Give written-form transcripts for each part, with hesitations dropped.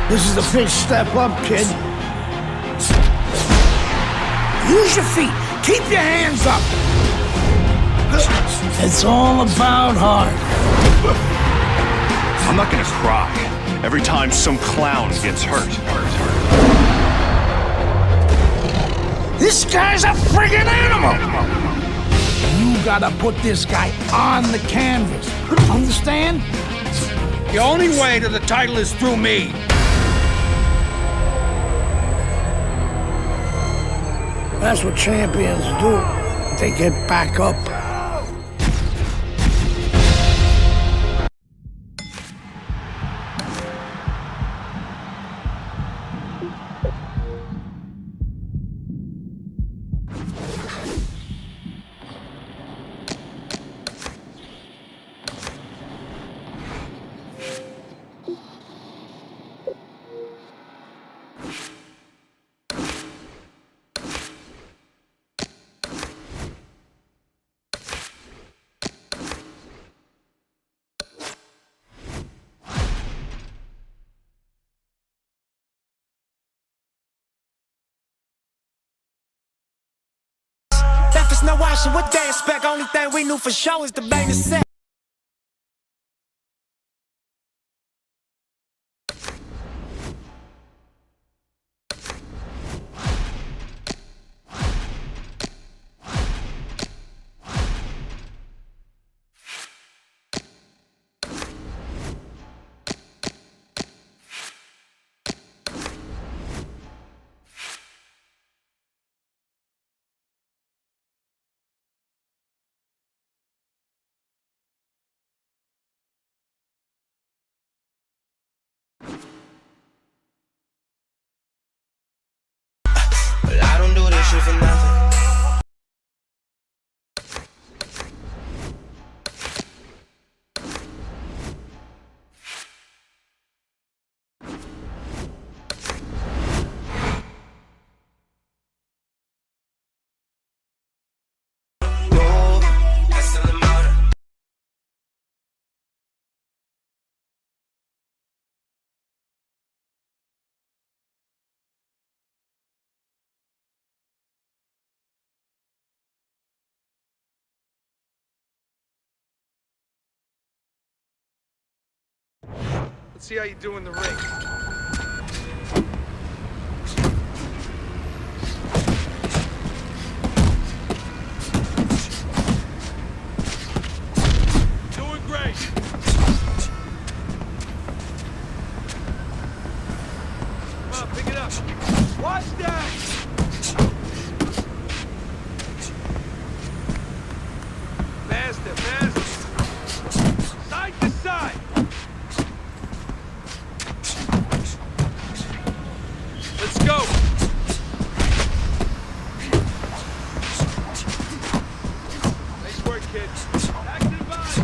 This is a big step up, kid. Use your feet. Keep your hands up. It's all about heart. I'm not gonna cry every time some clown gets hurt. This guy's a friggin' animal! You gotta put this guy on the canvas. Understand? The only way to the title is through me. That's what champions do. They get back up. It's no washing what they expect. Only thing we knew for sure is the bang the set. I don't do this shit for nothing. Let's see how you do in the ring. Doing great. Come on, pick it up. Watch that! Faster, faster. Side to side. Let's go! Nice work, kid. Back to the body.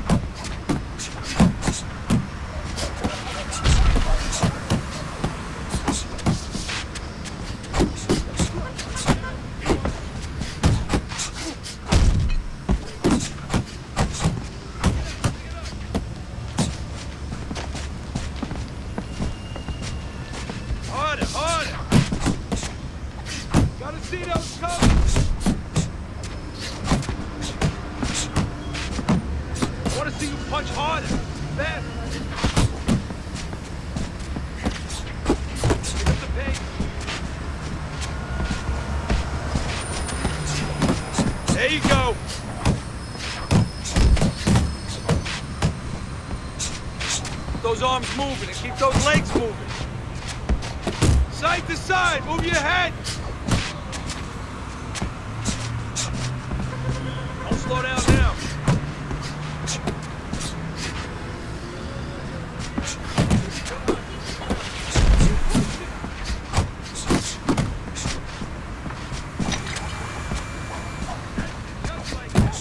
Harder, harder! Gotta see those colors! I wanna see you punch harder! Fast! Pick up the pace! There you go! Keep those arms moving and keep those legs moving! Side to side, move your head! Don't slow down now. Just like that.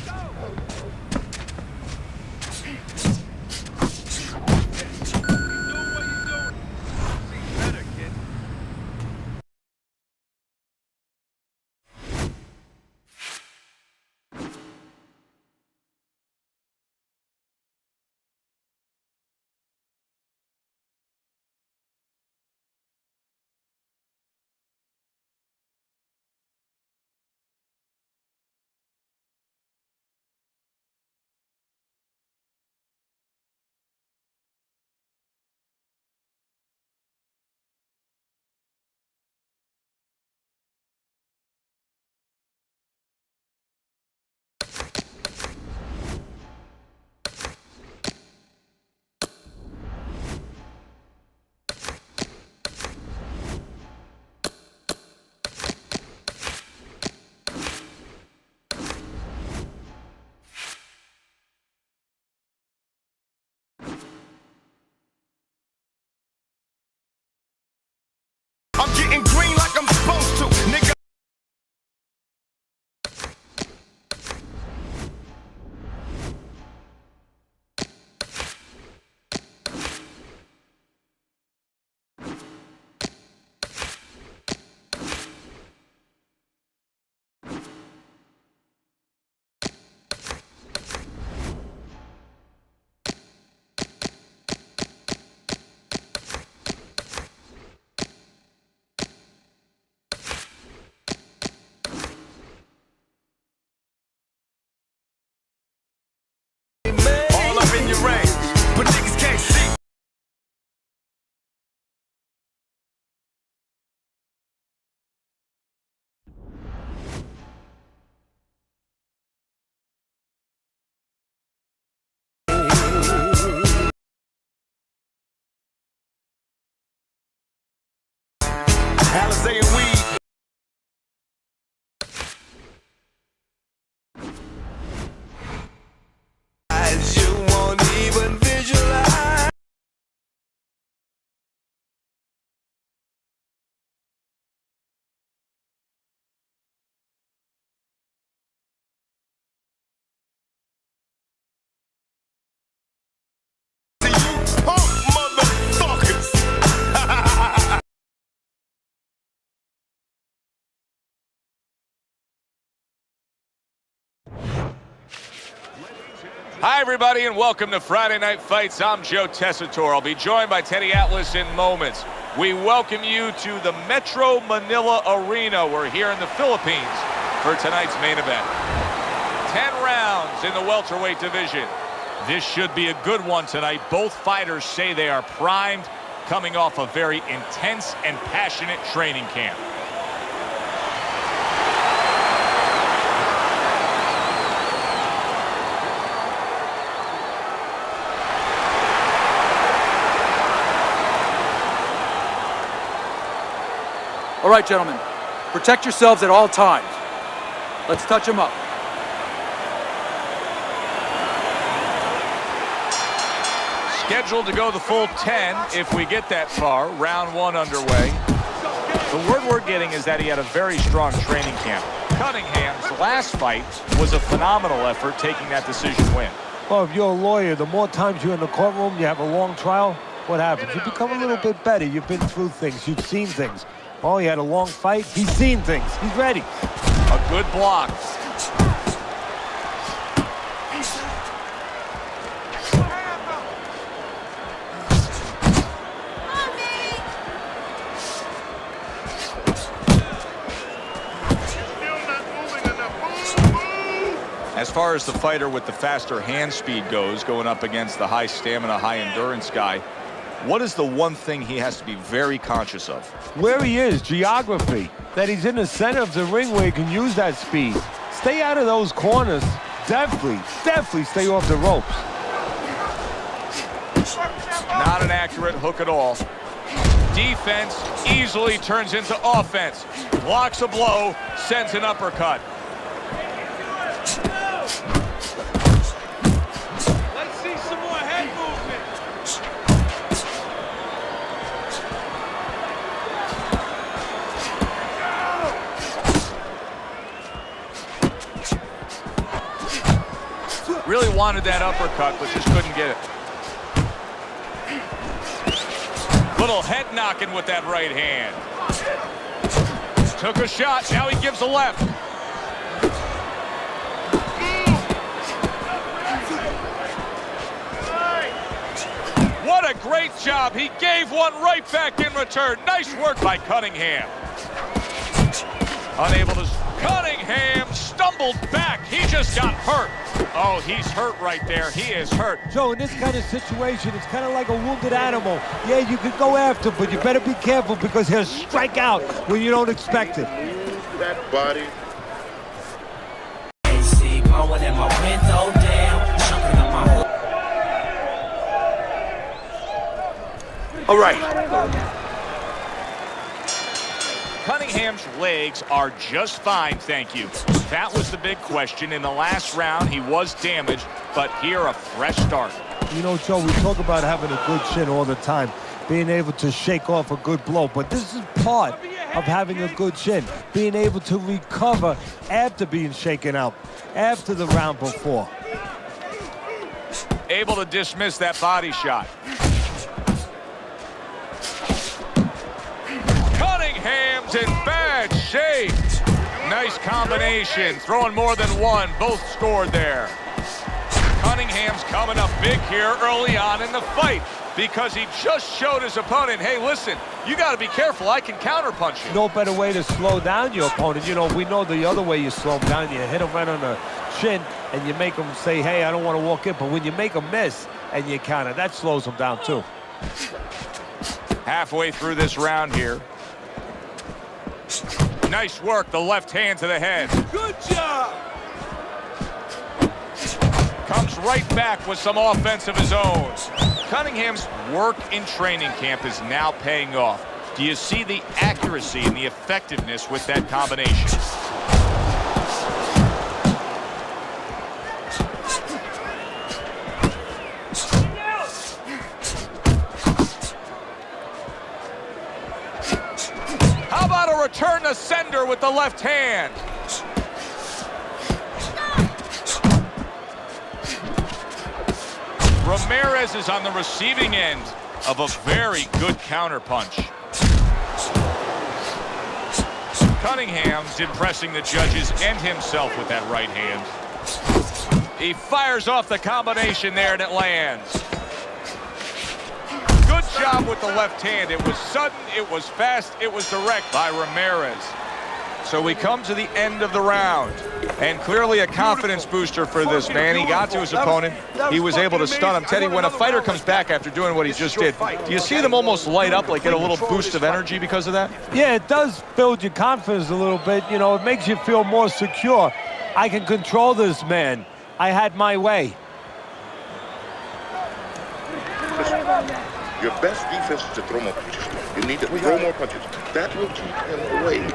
Go. Better, kid. Hi, everybody, and welcome to Friday Night Fights. I'm Joe Tessitore. I'll be joined by Teddy Atlas in moments. We welcome you to the Metro Manila Arena. We're here in the Philippines for tonight's main event. 10 rounds in the welterweight division. This should be a good one tonight. Both fighters say they are primed, coming off a very intense and passionate training camp. All right, gentlemen, protect yourselves at all times. Let's touch them up. Scheduled to go the full 10 if we get that far. Round 1 underway. The word we're getting is that he had a very strong training camp. Cunningham's last fight was a phenomenal effort, taking that decision win. Well, if you're a lawyer, the more times you're in the courtroom, you have a long trial, what happens? You become a little bit better. You've been through things. You've seen things. Oh, he had a long fight. He's seen things. He's ready. A good block. As far as the fighter with the faster hand speed goes, going up against the high stamina, high endurance guy, what is the one thing he has to be very conscious of? Where he is, geography. That he's in the center of the ring where he can use that speed. Stay out of those corners. Definitely stay off the ropes. Not an accurate hook at all. Defense easily turns into offense. Blocks a blow, sends an uppercut. Let's see some more head movement. Really wanted that uppercut, but just couldn't get it. Little head knocking with that right hand. Took a shot, now he gives a left. What a great job. He gave one right back in return. Nice work by Cunningham. Unable to... Cunningham stumbled back. He just got hurt. Oh, he's hurt right there. He is hurt. Joe, in this kind of situation, it's kind of like a wounded animal. Yeah, you can go after him, but you better be careful because he'll strike out when you don't expect it. That body. AC blowing in my window down, jumping up my hood. All right. Cunningham's legs are just fine, thank you. That was the big question. In the last round, he was damaged, but here a fresh start. You know, Joe, we talk about having a good chin all the time, being able to shake off a good blow, but this is part of having a good chin, being able to recover after being shaken out, after the round before. Able to dismiss that body shot. Cunningham's in bad shape. Nice combination, throwing more than one. Both scored there. Cunningham's coming up big here early on in the fight because he just showed his opponent, hey, listen, you got to be careful. I can counterpunch you. No better way to slow down your opponent. You know, we know the other way you slow him down. You hit him right on the chin and you make him say, hey, I don't want to walk in. But when you make him miss and you counter, that slows him down too. Halfway through this round here. Nice work, the left hand to the head. Good job. Comes right back with some offense of his own. Cunningham's work in training camp is now paying off. Do you see the accuracy and the effectiveness with that combination? How about a return to sender with the left hand? Ramirez is on the receiving end of a very good counterpunch. Cunningham's impressing the judges and himself with that right hand. He fires off the combination there, and it lands. Good job with the left hand. It was sudden, it was fast, it was direct by Ramirez. So we come to the end of the round, and clearly a confidence booster for this man. He got to his opponent. He was able to stun him. Teddy, when a fighter comes back after doing what he just did, do you see them almost light up, like get a little boost of energy because of that? Yeah, it does build your confidence a little bit. You know, it makes you feel more secure. I can control this man. I had my way. Your best defense is to throw more punches. You need to throw more punches. That will keep him away.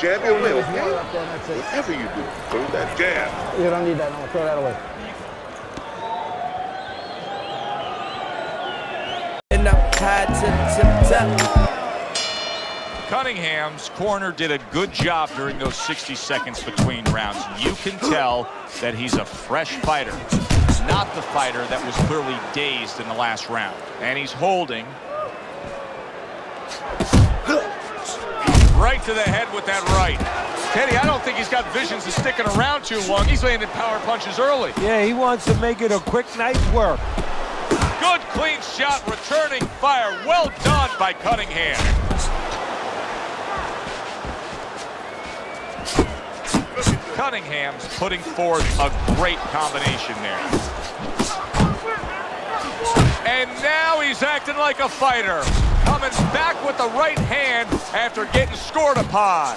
Jab your way, okay? Whatever you do, throw that jab. You don't need that, no, throw that away. And up high to top. Cunningham's corner did a good job during those 60 seconds between rounds. You can tell that he's a fresh fighter, not the fighter that was clearly dazed in the last round. And he's holding. Right to the head with that right. Teddy, I don't think he's got visions of sticking around too long. He's landing power punches early. Yeah, he wants to make it a quick night's work. Good clean shot, returning fire. Well done by Cunningham. Cunningham's putting forth a great combination there. And now he's acting like a fighter. Coming back with the right hand after getting scored upon.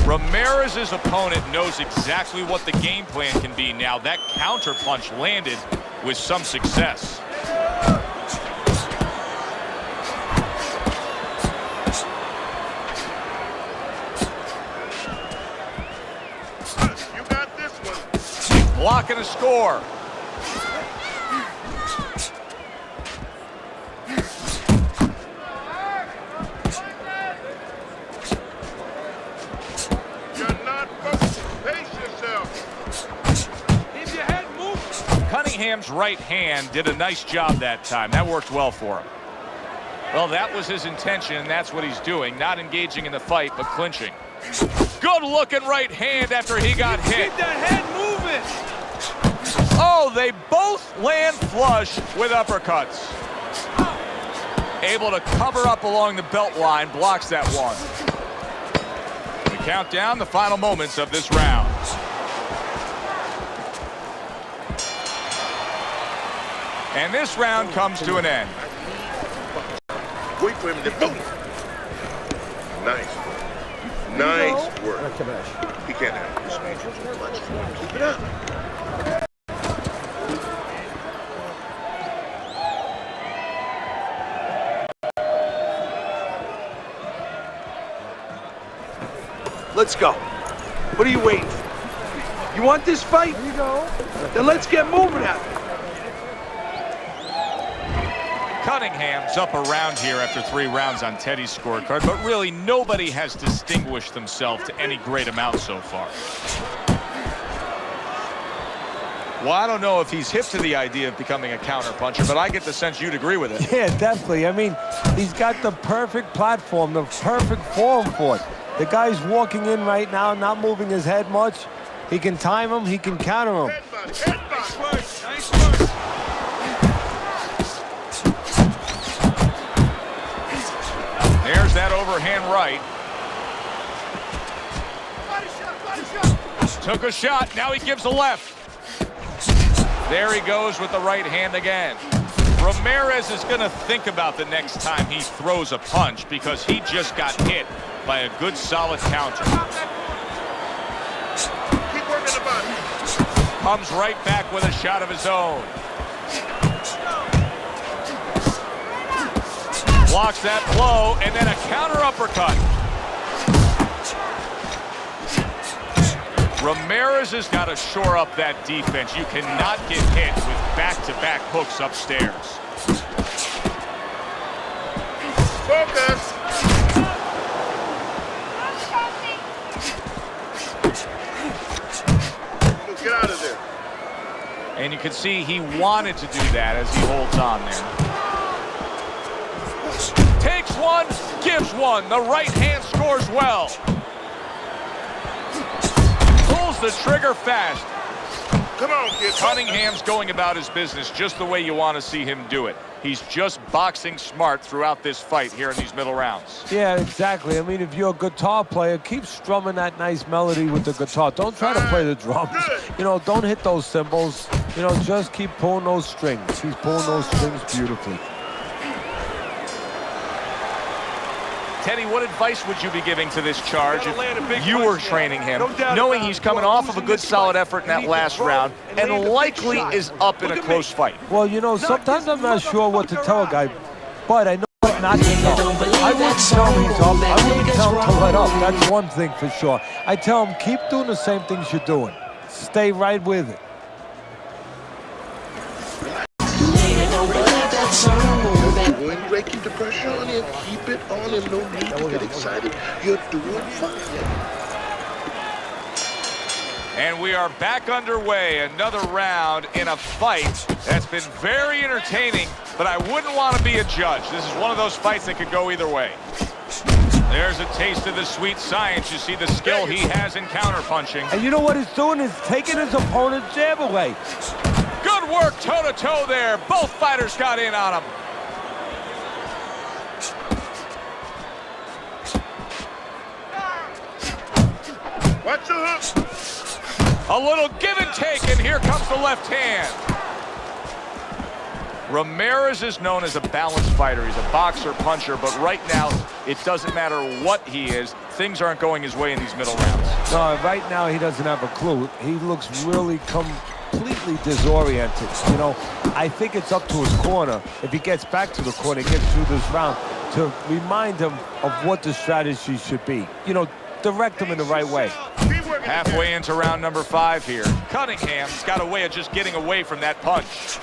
Ramirez's opponent knows exactly what the game plan can be now. That counter punch landed with some success. You got this one. Blocking a score. You're not focused. Pace yourself. Keep your head moving. Cunningham's right hand did a nice job that time. That worked well for him. Well, that was his intention, and that's what he's doing. Not engaging in the fight, but clinching. Good looking right hand after he got hit. Keep that head moving. Oh, they both land flush with uppercuts. Able to cover up along the belt line, blocks that one. We count down the final moments of this round. And this round comes to an end. Wait for him to do it. Nice. Nice work. He can't have this. Keep it up. Let's go. What are you waiting for? You want this fight? Here you go. Then let's get moving at it. Cunningham's up around here after 3 rounds on Teddy's scorecard, but really nobody has distinguished themselves to any great amount so far. Well, I don't know if he's hip to the idea of becoming a counterpuncher, but I get the sense you'd agree with it. Yeah, definitely. I mean, he's got the perfect platform, the perfect form for it. The guy's walking in right now, not moving his head much. He can time him, he can counter him. Nice work. Nice work. There's that overhand right. Took a shot, now he gives a left. There he goes with the right hand again. Ramirez is gonna think about the next time he throws a punch because he just got hit by a good solid counter. Keep working the body. Comes right back with a shot of his own. Blocks that blow, and then a counter uppercut. Ramirez has got to shore up that defense. You cannot get hit with back-to-back hooks upstairs. Focus. Get out of there. And you can see he wanted to do that as he holds on there. Takes one, gives one. The right hand scores well. Pulls the trigger fast. Come on, kid. Cunningham's going about his business just the way you want to see him do it. He's just boxing smart throughout this fight here in these middle rounds. Yeah, exactly. I mean, if you're a guitar player, keep strumming that nice melody with the guitar. Don't try to play the drums. You know, don't hit those cymbals. You know, just keep pulling those strings. He's pulling those strings beautifully. Teddy, what advice would you be giving to this charge if you were training him, knowing he's coming off of a good solid effort in that last round and likely is up in a close fight? Well, you know, sometimes I'm not sure what to tell a guy, but I know what not to tell him. I wouldn't tell him he's up. I wouldn't tell him to let up. That's one thing for sure. I tell him, keep doing the same things you're doing. Stay right with it. Doing great. Keep the pressure on him. Keep it on him. No need to get excited. You're doing fine. And we are back underway. Another round in a fight that's been very entertaining, but I wouldn't want to be a judge. This is one of those fights that could go either way. There's a taste of the sweet science. You see the skill he has in counterpunching. And you know what he's doing? He's taking his opponent's jab away. Good work toe-to-toe there. Both fighters got in on him. Watch the hook. A little give and take, and here comes the left hand. Ramirez is known as a balanced fighter. He's a boxer, puncher, but right now, it doesn't matter what he is. Things aren't going his way in these middle rounds. No, right now he doesn't have a clue. He looks really completely disoriented. You know, I think it's up to his corner. If he gets back to the corner, he gets through this round, to remind him of what the strategy should be. You know, direct him in the right way. Halfway into round number 5 here. Cunningham's got a way of just getting away from that punch.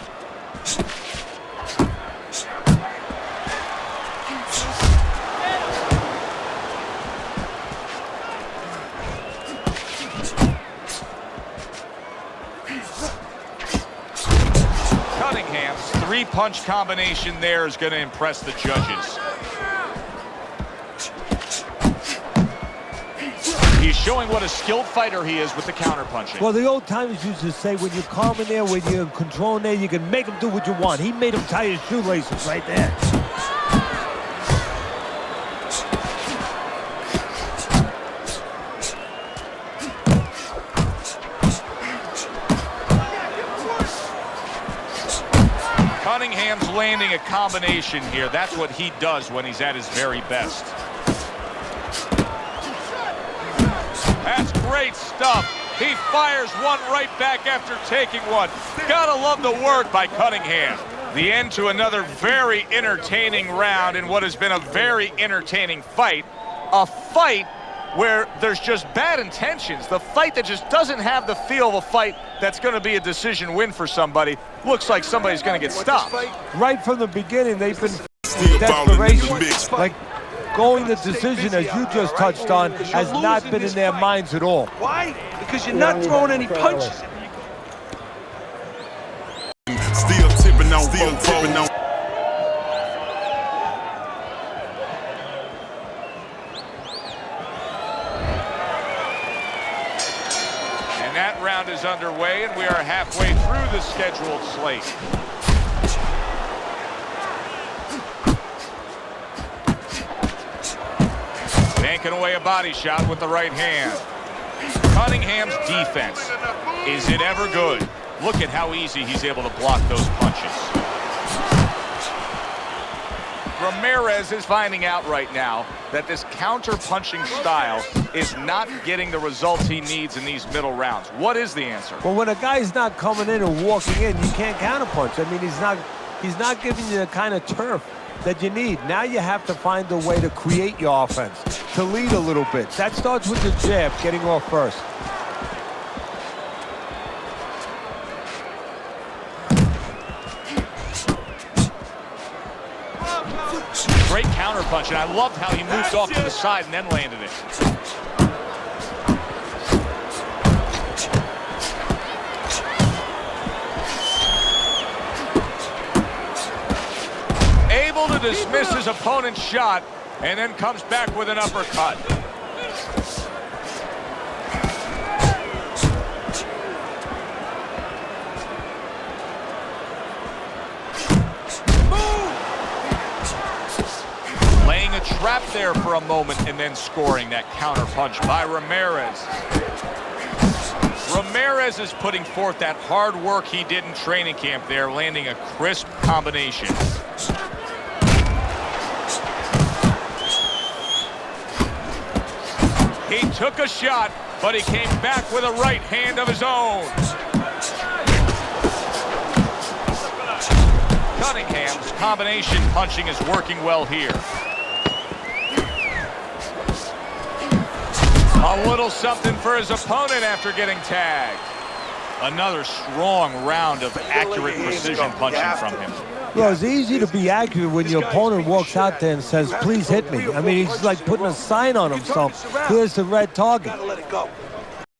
Cunningham's 3-punch combination there is going to impress the judges. He's showing what a skilled fighter he is with the counterpunching. Well, the old timers used to say, when you're calm in there, when you're in control in there, you can make him do what you want. He made him tie his shoelaces right there. Cunningham's landing a combination here. That's what he does when he's at his very best. That's great stuff. He fires one right back after taking one. Gotta love the work by Cunningham. The end to another very entertaining round in what has been a very entertaining fight. A fight where there's just bad intentions. The fight that just doesn't have the feel of a fight that's going to be a decision win for somebody. Looks like somebody's going to get stopped. Right from the beginning, they've been in desperation. Like, going the decision, as you just touched on, has not been in their minds at all. Why? Because you're not throwing any punches. Still tipping on. And that round is underway, and we are halfway through the scheduled slate. Banking away a body shot with the right hand. Cunningham's defense, is it ever good? Look at how easy he's able to block those punches. Ramirez is finding out right now that this counter-punching style is not getting the results he needs in these middle rounds. What is the answer? Well, when a guy's not coming in and walking in, you can't counterpunch. I mean, he's not giving you the kind of turf that you need. Now you have to find a way to create your offense, to lead a little bit. That starts with the jab, getting off first. Great counterpunch, and I loved how he moved off to the side and then landed it. Able to dismiss his opponent's shot and then comes back with an uppercut. Laying a trap there for a moment and then scoring that counter punch by Ramirez. Ramirez is putting forth that hard work he did in training camp there, landing a crisp combination. He took a shot, but he came back with a right hand of his own. Cunningham's combination punching is working well here. A little something for his opponent after getting tagged. Another strong round of accurate precision punching from him. Well, it's easy to be accurate when your opponent walks out there and says, please hit me. I mean, he's like putting a sign on himself. Here's the red target. Let it go.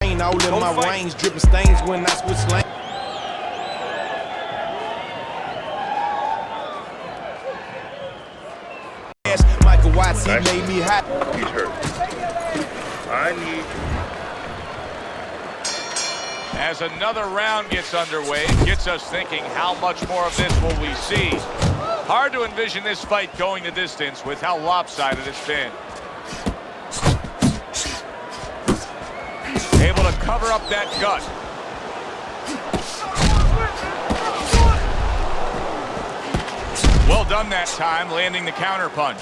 Ain't all in my range, dripping stains when I switch lanes. Michael Watts, he made me hot. He's hurt. I need... As another round gets underway, it gets us thinking, how much more of this will we see? Hard to envision this fight going the distance with how lopsided it's been. Able to cover up that gut. Well done that time, landing the counter punch.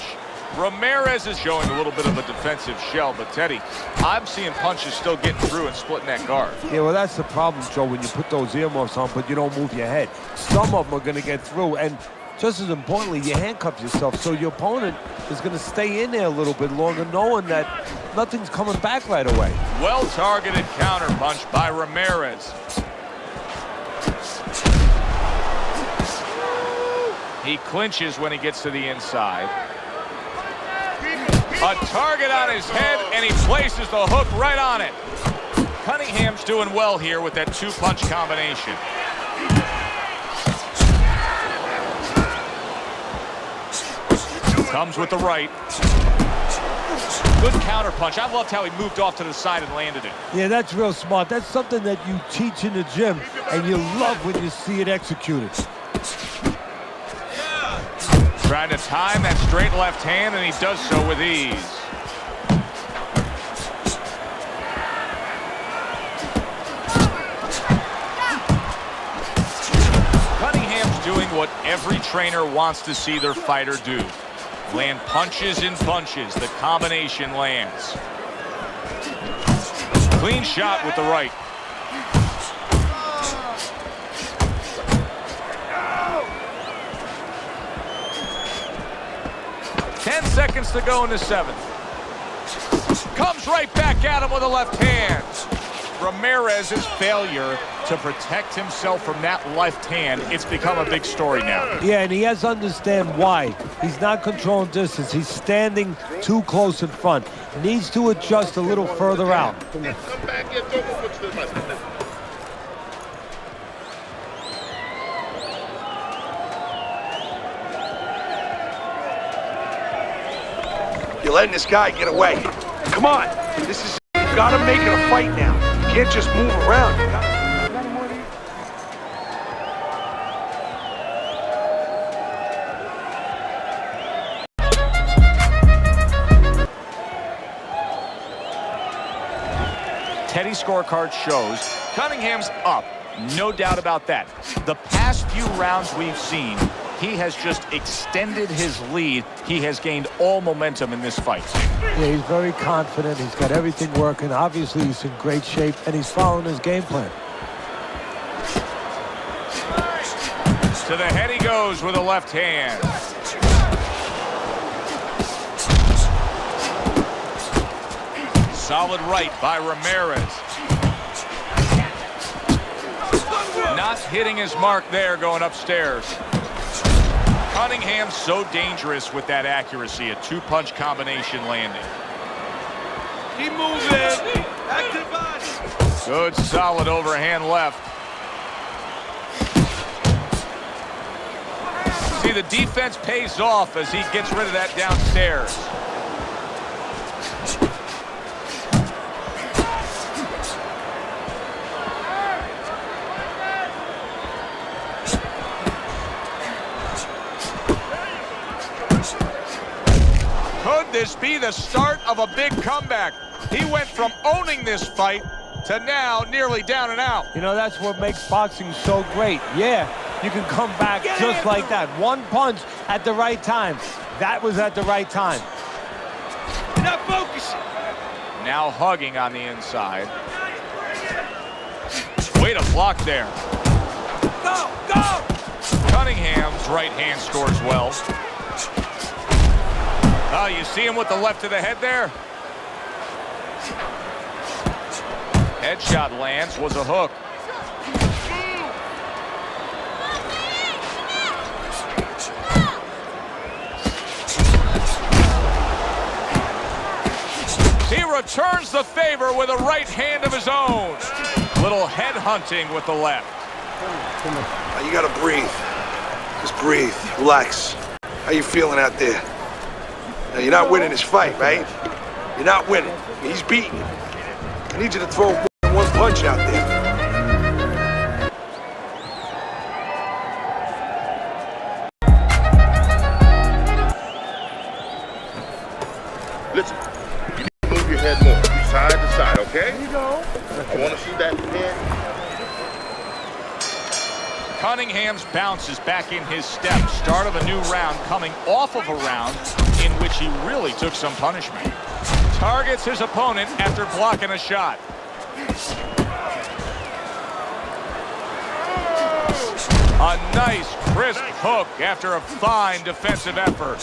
Ramirez is showing a little bit of a defensive shell, but Teddy, I'm seeing punches still getting through and splitting that guard. Yeah, well, that's the problem, Joe, when you put those earmuffs on, but you don't move your head. Some of them are going to get through, and just as importantly, you handcuff yourself, so your opponent is going to stay in there a little bit longer, knowing that nothing's coming back right away. Well-targeted counter punch by Ramirez. He clinches when he gets to the inside. A target on his head, and he places the hook right on it. Cunningham's doing well here with that two-punch combination. Comes with the right. Good counter punch. I loved how he moved off to the side and landed it. Yeah, that's real smart. That's something that you teach in the gym, and you love when you see it executed. Trying to time that straight left hand, and he does so with ease. Cunningham's doing what every trainer wants to see their fighter do. Land punches in bunches. The combination lands. Clean shot with the right. Seconds to go in the seventh. Comes right back at him with a left hand. Ramirez's failure to protect himself from that left hand, it's become a big story now. Yeah, and he has to understand why. He's not controlling distance. He's standing too close in front. He needs to adjust a little further out. Come back here, don't go to the You're letting this guy get away. Come on. This is... You gotta make it a fight now. You can't just move around. You gotta... Teddy scorecard shows Cunningham's up. No doubt about that. The past few rounds we've seen, he has just extended his lead. He has gained all momentum in this fight. Yeah, he's very confident. He's got everything working. Obviously, he's in great shape, and he's following his game plan. To the head he goes with a left hand. Solid right by Ramirez. Not hitting his mark there going upstairs. Cunningham so dangerous with that accuracy, a two-punch combination landing. Keep moving. Active body. Good, solid overhand left. See, the defense pays off as he gets rid of that downstairs. this be the start of a big comeback? He went from owning this fight to now nearly down and out. You know, that's what makes boxing so great. Yeah, you can come back just like that. One punch at the right time. That was at the right time. You're not focusing. Now hugging on the inside. Way to block there. Go, go! Cunningham's right hand scores well. Oh, you see him with the left to the head there? Headshot lands, was a hook. He returns the favor with a right hand of his own. Little head hunting with the left. You gotta breathe. Just breathe. Relax. How you feeling out there? Now, you're not winning this fight, right? You're not winning. He's beating you. I need you to throw one punch out there. Listen, you need to move your head more. Side to side, okay? Here you go. I want to see that head. Cunningham's bounce is back in his step. Start of a new round coming off of a round in which he really took some punishment. Targets his opponent after blocking a shot. A nice, crisp hook after a fine defensive effort.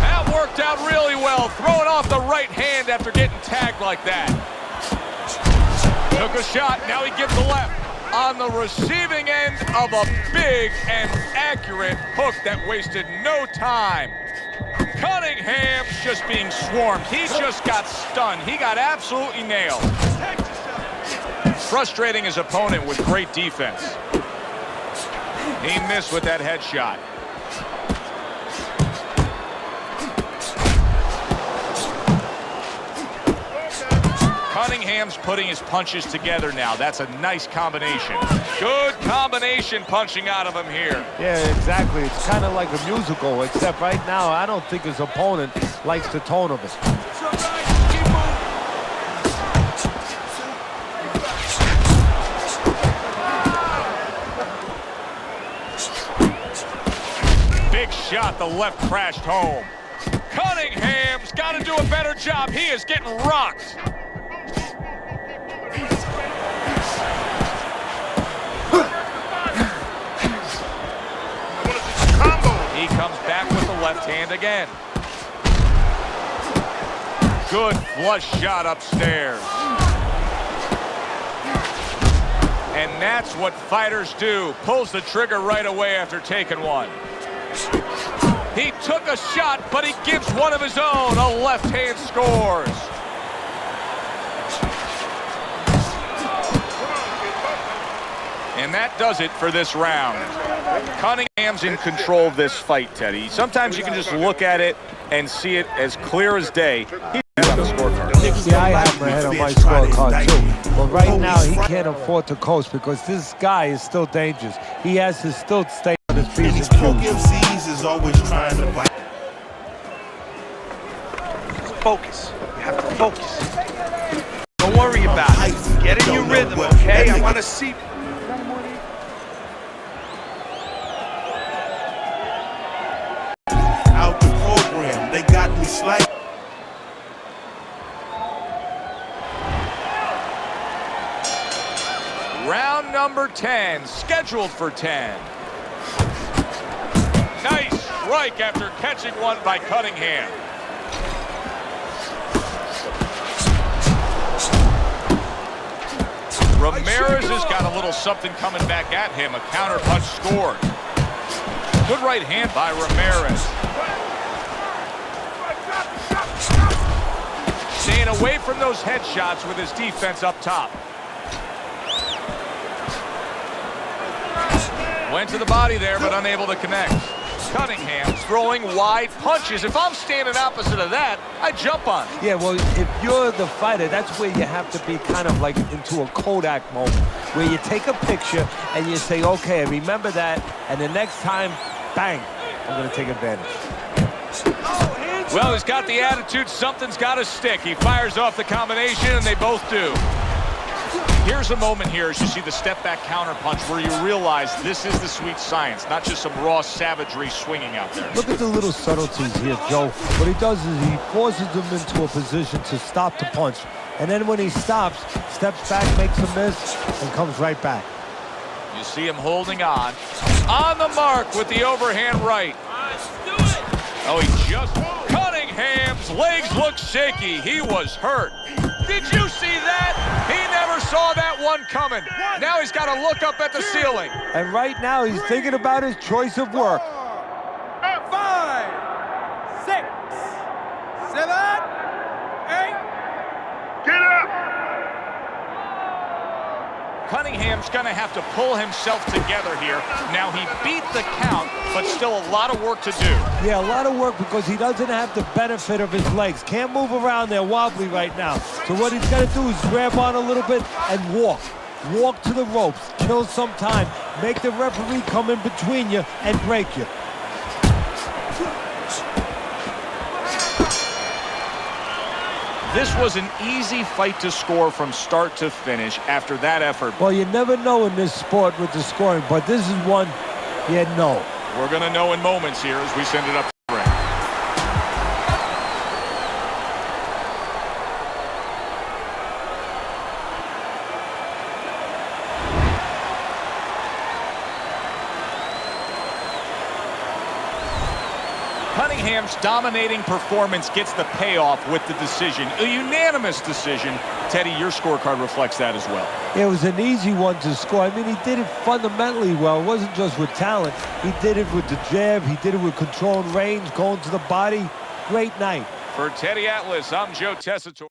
That worked out really well, throwing off the right hand after getting tagged like that. Took a shot, now he gives the left. On the receiving end of a big and accurate hook that wasted no time. Cunningham's just being swarmed. He just got stunned. He got absolutely nailed. Frustrating his opponent with great defense. He missed with that headshot. Cunningham's putting his punches together now. That's a nice combination. Good combination punching out of him here. Yeah, exactly. It's kind of like a musical, except right now, I don't think his opponent likes the tone of it. Big shot, the left crashed home. Cunningham's got to do a better job. He is getting rocked. He comes back with the left hand again. Good flush shot upstairs. And that's what fighters do. Pulls the trigger right away after taking one. He took a shot, but he gives one of his own. A left hand scores. And that does it for this round. Cunningham's in control of this fight, Teddy. Sometimes you can just look at it and see it as clear as day. He's on the scorecard. Yeah, I have him ahead on my scorecard too. But right now, he can't afford to coast because this guy is still dangerous. He has to still stay on his feet. These coke MCs is always trying to fight. Focus. You have to focus. Don't worry about it. Get in your rhythm, okay? I want to see... Out the program, they got me slack. Round number 10, scheduled for 10. Nice strike after catching one by Cunningham. Ramirez has got a little something coming back at him. A counter punch scored. Good right hand by Ramirez. Staying away from those headshots with his defense up top. Went to the body there, but unable to connect. Cunningham throwing wide punches. If I'm standing opposite of that, I jump on it. Yeah, well, if you're the fighter, that's where you have to be kind of like into a Kodak moment, where you take a picture and you say, okay, remember that, and the next time, bang, I'm going to take advantage. Well, he's got the attitude. Something's got to stick. He fires off the combination, and they both do. Here's a moment here as you see the step-back counter-punch where you realize this is the sweet science, not just some raw savagery swinging out there. Look at the little subtleties here, Joe. What he does is he forces them into a position to stop the punch. And then when he stops, steps back, makes a miss, and comes right back. You see him holding on the mark with the overhand right. Oh, he just... Cunningham's legs look shaky. He was hurt. Did you see that? He never saw that one coming. Now he's got to look up at the ceiling. And right now he's thinking about his choice of work. 5, 6, 7, 8. Get up! Cunningham's going to have to pull himself together here. Now, he beat the count, but still a lot of work to do. Yeah, a lot of work because he doesn't have the benefit of his legs. Can't move around there wobbly right now. So what he's got to do is grab on a little bit and walk. Walk to the ropes, kill some time, make the referee come in between you and break you. This was an easy fight to score from start to finish after that effort. Well, you never know in this sport with the scoring, but this is one you know. We're going to know in moments here as we send it up to the ring. Cunningham's dominating performance gets the payoff with the decision. A unanimous decision. Teddy, your scorecard reflects that as well. It was an easy one to score. I mean, he did it fundamentally well. It wasn't just with talent. He did it with the jab. He did it with control and range, going to the body. Great night. For Teddy Atlas, I'm Joe Tessitore.